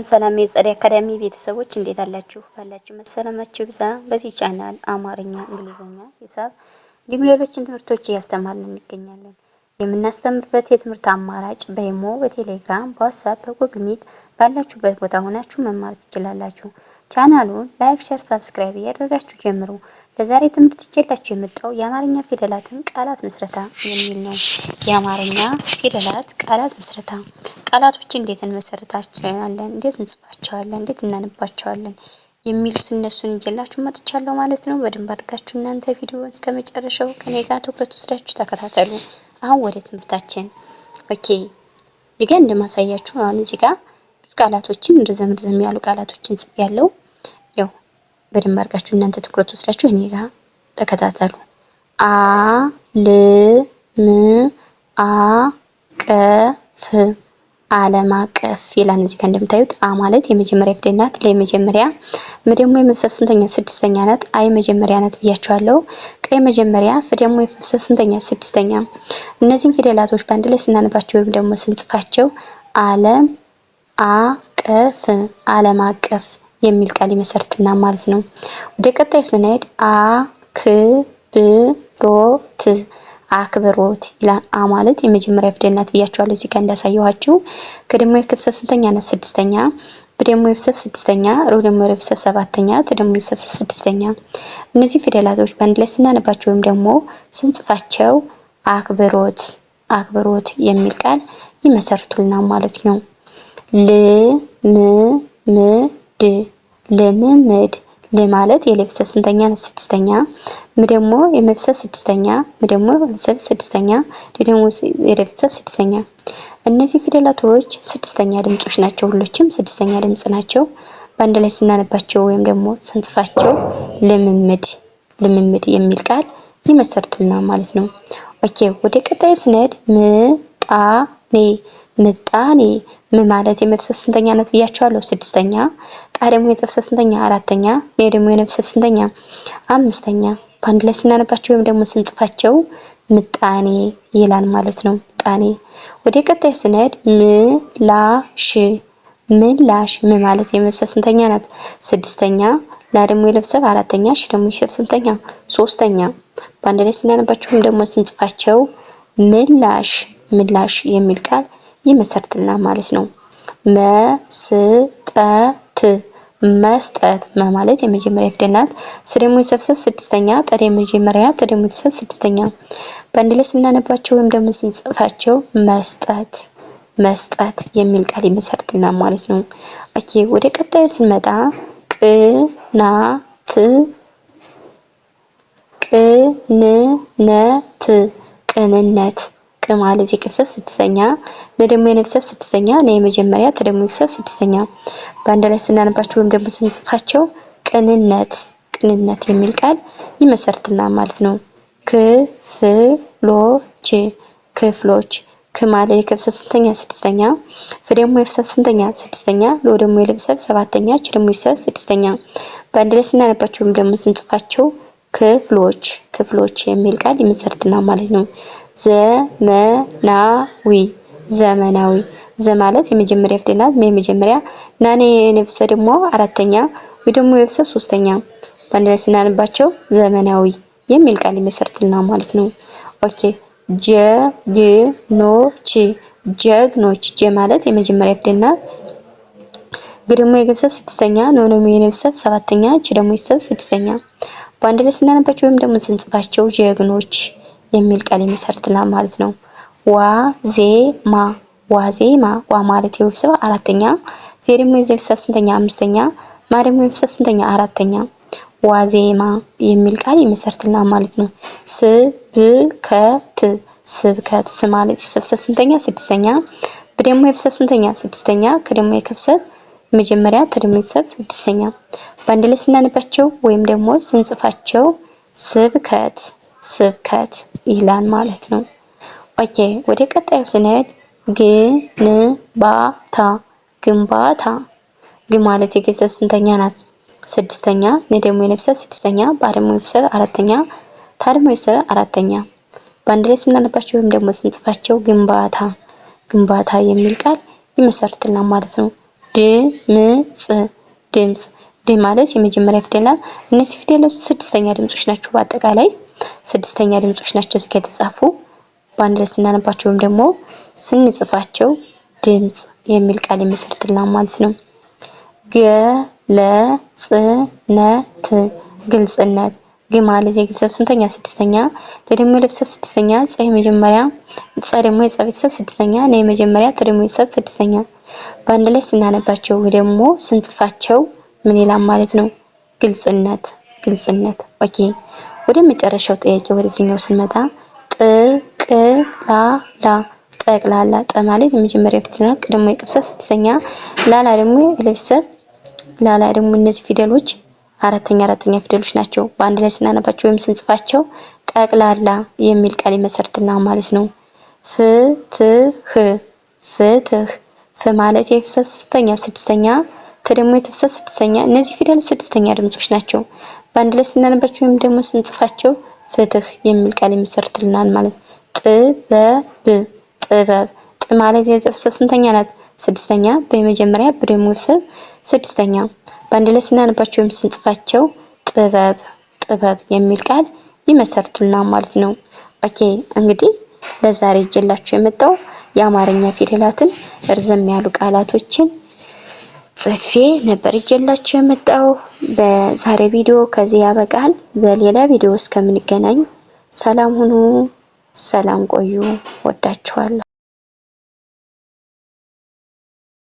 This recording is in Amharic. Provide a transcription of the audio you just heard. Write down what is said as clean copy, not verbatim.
ሰላም የጸደይ አካዳሚ ቤተሰቦች እንዴት አላችሁ? ባላችሁ መሰላማችሁ ብዛ። በዚህ ቻናል አማርኛ፣ እንግሊዘኛ፣ ሂሳብ እንዲሁም ሌሎችን ትምህርቶች እያስተማርን እንገኛለን። የምናስተምርበት የትምህርት አማራጭ በኢሞ፣ በቴሌግራም፣ በዋትስአፕ፣ በጉግል ሚት ባላችሁበት ቦታ ሆናችሁ መማር ትችላላችሁ። ቻናሉን ላይክ፣ ሼር፣ ሰብስክራይብ እያደረጋችሁ ጀምሩ። ለዛሬ ትምህርት ይዤላችሁ የመጣው የአማርኛ ፊደላትን ቃላት ምስረታ የሚል ነው። የአማርኛ ፊደላት ቃላት ምስረታ ቃላቶችን እንዴት እንመሰርታቸዋለን፣ እንዴት እንጽፋቸዋለን፣ እንዴት እናነባቸዋለን የሚሉት እነሱን ይዤላችሁ መጥቻለሁ ማለት ነው። በደንብ አድርጋችሁ እናንተ ቪዲዮውን እስከመጨረሻው ከኔ ጋር ትኩረት ወስዳችሁ ተከታተሉ። አሁን ወደ ትምህርታችን። ኦኬ እዚህ ጋር እንደማሳያችሁ አሁን እዚህ ጋር ብዙ ቃላቶችን ረዘም ያሉ ቃላቶችን ጽፌያለሁ። ያው በደንብ አድርጋችሁ እናንተ ትኩረት ወስዳችሁ እኔ ጋር ተከታተሉ። አ ል ም አ ቀ ፍ ዓለም አቀፍ ይላል። እዚህ ጋር እንደምታዩት አ ማለት የመጀመሪያ ፊደል ናት። ለመጀመሪያ ም ደግሞ የመሰብ ስንተኛ? ስድስተኛ ናት። አ የመጀመሪያ ናት ብያቸዋለሁ። ቀ የመጀመሪያ፣ ፍ ደግሞ የመሰብ ስንተኛ? ስድስተኛ። እነዚህን ፊደላቶች በአንድ ላይ ስናነባቸው ወይም ደግሞ ስንጽፋቸው ዓለም አቀፍ ዓለም አቀፍ የሚል ቃል ይመሰርትና ማለት ነው። ወደ ቀጣዩ ስንሄድ አክብሮት አክብሮት ይላል። አ ማለት የመጀመሪያ ፊደል ናት ብያቸዋለሁ እዚህ ጋር እንዳሳየኋችሁ። ከደሞ የክፍሰት ስንተኛ ናት? ስድስተኛ። በደሞ የፍሰት ስድስተኛ፣ ሮ ደግሞ የፍሰት ሰባተኛ፣ ተደሞ የፍሰት ስድስተኛ። እነዚህ ፊደላቶች በአንድ ላይ ስናነባቸው ወይም ደግሞ ስንጽፋቸው አክብሮት አክብሮት የሚል ቃል ይመሰርቱልናል ማለት ነው። ልምምድ ልምምድ ል ማለት የለፍሰት ስንተኛ ናት? ስድስተኛ። ም ደግሞ የመፍሰት ስድስተኛ፣ ም ደግሞ የመፍሰት ስድስተኛ፣ ድ ደግሞ የለፍሰት ስድስተኛ። እነዚህ ፊደላቶች ስድስተኛ ድምጾች ናቸው። ሁሎችም ስድስተኛ ድምጽ ናቸው። በአንድ ላይ ስናነባቸው ወይም ደግሞ ስንጽፋቸው ልምምድ ልምምድ የሚል ቃል ይመሰርቱልናል ማለት ነው። ኦኬ ወደ ቀጣዩ ስንሄድ ምጣኔ ምጣኔ ም ማለት የመፍሰስ ስንተኛ ናት ብያቸዋለሁ? ስድስተኛ። ጣ ደግሞ የመፍሰስ ስንተኛ? አራተኛ። ኔ ደግሞ የመፍሰስ ስንተኛ? አምስተኛ። በአንድ ላይ ስናነባቸው ወይም ደግሞ ስንጽፋቸው ምጣኔ ይላል ማለት ነው። ምጣኔ። ወደ ቀጣዩ ስንሄድ ምላሽ ምላሽ ም ማለት የመፍሰስ ስንተኛ ናት? ስድስተኛ። ላ ደግሞ የለፍሰብ አራተኛ፣ ሽ ደግሞ የሸፍ ስንተኛ? ሶስተኛ። በአንድ ላይ ስናነባቸው ወይም ደግሞ ስንጽፋቸው ምላሽ ምላሽ የሚል ቃል ይመሰርትልናል ማለት ነው። መስጠት መስጠት ማለት የመጀመሪያ ፊደል ናት። ስ ደግሞ የሰብሰብ ስድስተኛ፣ ጠ ደግሞ የመጀመሪያ፣ ተ ደግሞ የሰብሰብ ስድስተኛ። በአንድ ላይ ስናነባቸው ወይም ደግሞ ስንጽፋቸው መስጠት መስጠት የሚል ቃል ይመሰርትልናል ማለት ነው። ኦኬ ወደ ቀጣዩ ስንመጣ ቅናት ቅንነት ቅንነት ቅ ማለት የክፍሰት ስድስተኛ፣ ነ ደግሞ የነፍሰት ስድስተኛ፣ ነ የመጀመሪያ፣ ተ ደግሞ የነፍሰት ስድስተኛ። በአንድ ላይ ስናነባቸው ወይም ደግሞ ስንጽፋቸው ቅንነት ቅንነት የሚል ቃል ይመሰርትልናል ማለት ነው። ክፍሎች ክፍሎች ክ ማለት የክፍሰት ስንተኛ? ስድስተኛ። ፍ ደግሞ የፍሰት ስንተኛ? ስድስተኛ። ሎ ደግሞ የለፍሰት ሰባተኛ፣ ች ደግሞ የሰት ስድስተኛ። በአንድ ላይ ስናነባቸው ወይም ደግሞ ስንጽፋቸው ክፍሎች ክፍሎች የሚል ቃል ይመሰርትልናል ማለት ነው። ዘመናዊ ዘመናዊ ዘ ማለት የመጀመሪያ ፊደል ናት። የመጀመሪያ ናኔ የነፍሰ ደግሞ አራተኛ፣ ወይ ደግሞ የነፍሰ ሶስተኛ። በአንድ ላይ ስናነባቸው ዘመናዊ የሚል ቃል ይመሰርትልናል ማለት ነው። ኦኬ ጀግኖች ጀግኖች ጀ ማለት የመጀመሪያ ፊደል ናት። ግ ደግሞ የነፍሰ ስድስተኛ፣ ኖ ደግሞ የነፍሰ ሰባተኛ፣ ች ደግሞ የነፍሰ ስድስተኛ። በአንድ ላይ ስናነባቸው ወይም ደግሞ ስንጽፋቸው ጀግኖች የሚል ቃል ይመሰርትልናል ማለት ነው። ዋዜማ ዋዜማ ዋ ማለት የወፍሰብ አራተኛ፣ ዜ ደግሞ የዘፍሰብ ስንተኛ? አምስተኛ፣ ማ ደግሞ የወፍሰብ ስንተኛ? አራተኛ። ዋዜማ የሚል ቃል ይመሰርትልናል ማለት ነው። ስብከት ስብከት ስ ማለት የሰብሰብ ስንተኛ? ስድስተኛ። ብ ደግሞ የፍሰብ ስንተኛ? ስድስተኛ። ከ ደግሞ የከፍሰብ መጀመሪያ፣ ተ ደግሞ የሰብ ስድስተኛ። በአንድ ላይ ስናነባቸው ወይም ደግሞ ስንጽፋቸው ስብከት ስብከት ይላል ማለት ነው። ኦኬ ወደ ቀጣዩ ስንሄድ ግንባታ ግንባታ ግ ማለት የገሰት ስንተኛ ናት? ስድስተኛ። ነ ደግሞ የነፍሰት ስድስተኛ፣ ባ ደግሞ የፍሰብ አራተኛ፣ ታ ደግሞ የሰብ አራተኛ። በአንድ ላይ ስናነባቸው ወይም ደግሞ ስንጽፋቸው ግንባታ ግንባታ የሚል ቃል ይመሰርትልናል ማለት ነው። ድምጽ ድምጽ ድ ማለት የመጀመሪያ ፊደል። እነዚህ ፊደሎች ስድስተኛ ድምጾች ናቸው። በአጠቃላይ ስድስተኛ ድምጾች ናቸው እዚህ የተጻፉ። በአንድ ላይ ስናነባቸው ወይም ደግሞ ስንጽፋቸው ድምጽ የሚል ቃል ይመሰርትልናል ማለት ነው። ገለጽነት ግልጽነት ግ ማለት የግብሰብ ስንተኛ? ስድስተኛ። ደግሞ የለብሰብ ስድስተኛ። ጸ የመጀመሪያ ጸ ደግሞ የጸ ቤተሰብ ስድስተኛ። ነ የመጀመሪያ ተ ደግሞ የጸ ስድስተኛ። በአንድ ላይ ስናነባቸው ወይ ደግሞ ስንጽፋቸው ምን ይላል ማለት ነው? ግልጽነት ግልጽነት። ኦኬ ወደ መጨረሻው ጥያቄ ወደዚህኛው ስንመጣ ጥቅላላ ጠቅላላ ጠ ማለት የመጀመሪያ ፊደል ነው። ቅ ደግሞ የቅርሰ ስድስተኛ። ላላ ደግሞ የለብሰብ ላላ ደግሞ እነዚህ ፊደሎች አራተኛ ፊደሎች ናቸው። በአንድ ላይ ስናነባቸው ወይም ስንጽፋቸው ጠቅላላ የሚል ቃል ይመሰርትልናል ማለት ነው። ፍትህ ፍትህ ፍ ማለት የፍሰት ስድስተኛ ተ ደግሞ የተፍሰት ስድስተኛ። እነዚህ ፊደሎች ስድስተኛ ድምጾች ናቸው። በአንድ ላይ ስናነባቸው ወይም ደግሞ ስንጽፋቸው ፍትህ የሚል ቃል ይመሰርትልናል ማለት። ጥበብ ጥበብ ጥ ማለት የተፍሰት ስንተኛ ናት? ስድስተኛ። በመጀመሪያ በደሞ ስድስተኛ። በአንድ ላይ ስናነባቸው ወይም ስንጽፋቸው ጥበብ ጥበብ የሚል ቃል ይመሰርቱልናል ማለት ነው። ኦኬ እንግዲህ ለዛሬ ይዤላችሁ የመጣው የአማርኛ ፊደላትን እርዘም ያሉ ቃላቶችን ጽፌ ነበር ይዤላችሁ የመጣው። በዛሬ ቪዲዮ ከዚህ ያበቃል። በሌላ ቪዲዮ እስከምንገናኝ ሰላም ሁኑ፣ ሰላም ቆዩ። ወዳችኋለሁ።